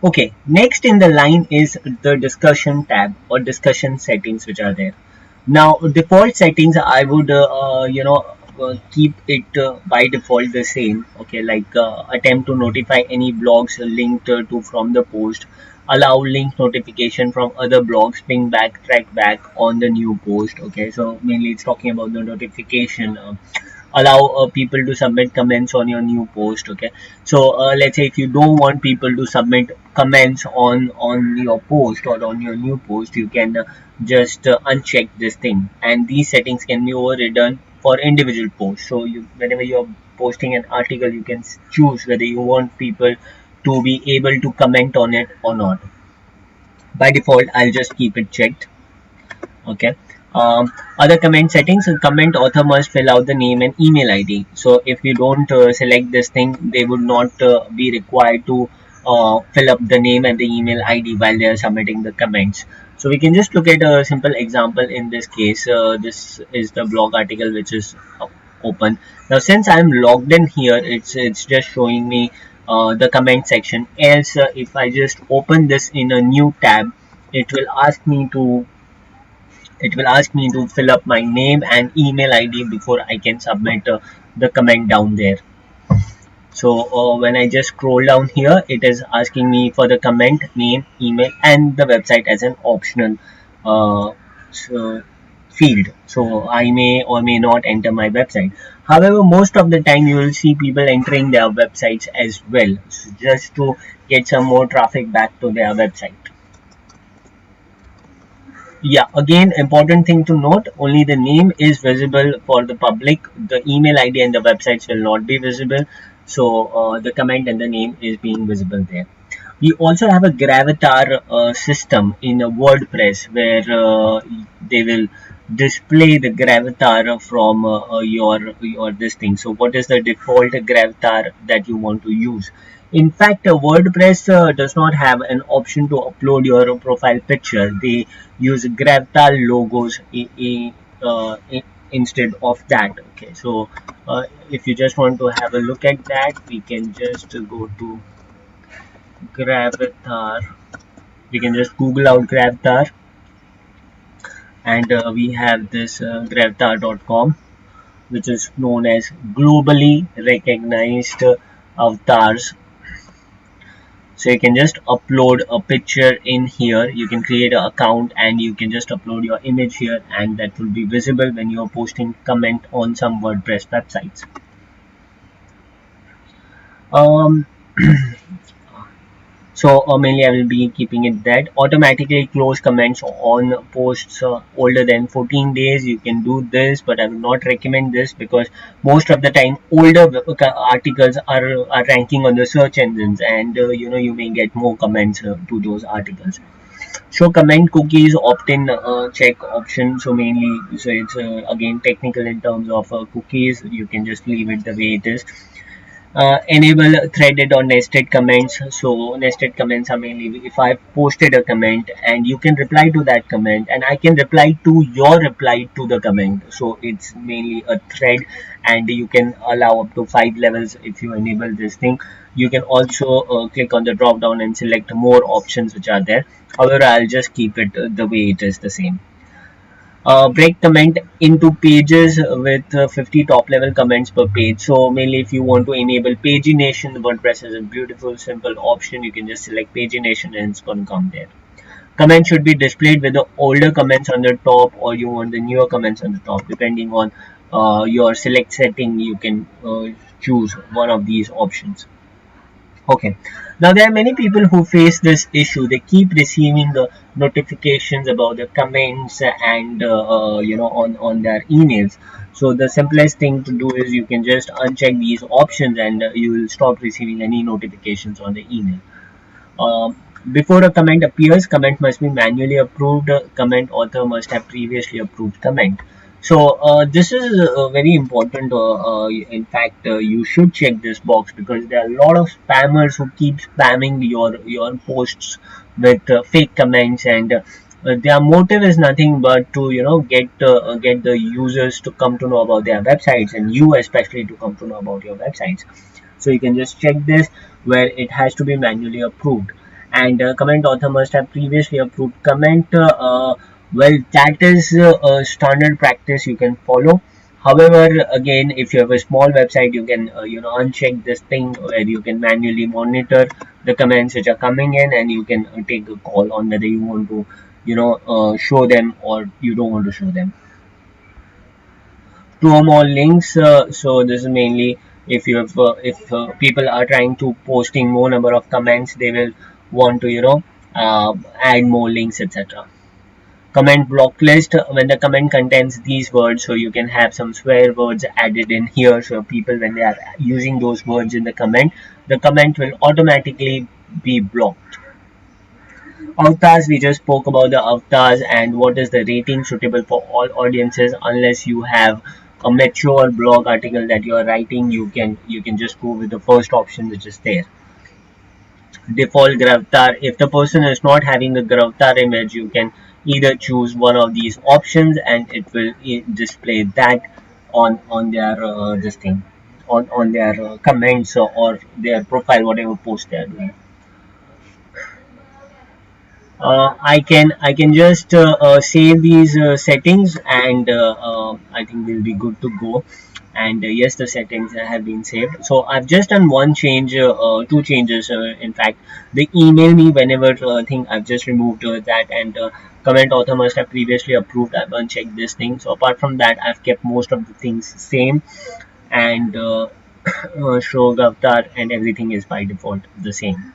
Okay, next in the line is the discussion tab or discussion settings which are there. Now, default settings, I would, keep it by default the same. Okay, like attempt to notify any blogs linked to from the post, allow link notification from other blogs, ping back, track back on the new post. Okay, so mainly it's talking about the notification. Allow people to submit comments on your new post. Okay, so let's say if you don't want people to submit comments on your post or on your new post, you can just uncheck this thing, and these settings can be overridden for individual posts. So you, whenever you're posting an article, you can choose whether you want people to be able to comment on it or not. By default, I'll just keep it checked. Okay. Other comment settings, comment author must fill out the name and email ID. So if you don't select this thing, they would not be required to fill up the name and the email ID while they are submitting the comments. So we can just look at a simple example in this case. This is the blog article which is open. Now since I'm logged in here, it's just showing me the comment section. Else if I just open this in a new tab, it will ask me to fill up my name and email ID before I can submit the comment down there. So when I just scroll down here, it is asking me for the comment, name, email, and the website as an optional uh, so field. So I may or may not enter my website. However, most of the time you will see people entering their websites as well, so just to get some more traffic back to their website. Yeah, again, important thing to note, only the name is visible for the public. The email ID and the websites will not be visible. So the comment and the name is being visible there. We also have a Gravatar system in a WordPress where they will display the Gravatar from your this thing. So what is the default Gravatar that you want to use? In fact, WordPress does not have an option to upload your profile picture. They use Gravatar logos instead of that. Okay, so if you just want to have a look at that, we can just go to Gravatar. We can just Google out Gravatar, and we have this gravatar.com, which is known as globally recognized avatars. So you can just upload a picture in here. You can create an account and you can just upload your image here, and that will be visible when you are posting comment on some WordPress websites. Um, So mainly I will be keeping it that automatically close comments on posts older than 14 days. You can do this, but I will not recommend this because most of the time older articles are ranking on the search engines, and you may get more comments to those articles. Show comment cookies opt-in check option. So mainly, so it's again technical in terms of cookies. You can just leave it the way it is. Enable threaded or nested comments. So nested comments are mainly if I posted a comment and you can reply to that comment and I can reply to your reply to the comment. So it's mainly a thread, and you can allow up to 5 levels if you enable this thing. You can also click on the drop down and select more options which are there. However, I'll just keep it the way it is, the same. Break comment into pages with 50 top level comments per page. So mainly if you want to enable pagination, WordPress is a beautiful simple option. You can just select pagination and it's going to come there. Comments should be displayed with the older comments on the top, or you want the newer comments on the top. Depending on your select setting, you can choose one of these options. Okay, now there are many people who face this issue. They keep receiving the notifications about the comments and on their emails. So the simplest thing to do is you can just uncheck these options, and you will stop receiving any notifications on the email. Before a comment appears, comment must be manually approved. Comment author must have previously approved comment. So this is very important. In fact, you should check this box because there are a lot of spammers who keep spamming your posts with fake comments, and their motive is nothing but to get the users to come to know about their websites, and you especially to come to know about your websites. So you can just check this where it has to be manually approved. and comment author must have previously approved comment. Well, that is a standard practice you can follow. However, again, if you have a small website, you can uncheck this thing where you can manually monitor the comments which are coming in, and you can take a call on whether you want to show them or you don't want to show them. Two or more links. So this is mainly if you have if people are trying to posting more number of comments, they will want to add more links, etc. Comment block list, when the comment contains these words, so you can have some swear words added in here, so people when they are using those words in the comment will automatically be blocked. Avatars, we just spoke about the avatars and what is the rating suitable for all audiences. Unless you have a mature blog article that you are writing, you can just go with the first option which is there. Default Gravatar. If the person is not having a Gravatar image, you can either choose one of these options and it will display that on their this thing on their comments or their profile, whatever post they are doing. I can just save these settings, and I think we'll be good to go. And yes, the settings have been saved. So I've just done one change, two changes. In fact, they email me whenever thing I've just removed that, and comment author must have previously approved. I've unchecked this thing. So apart from that, I've kept most of the things same, and show Gavatar and everything is by default the same.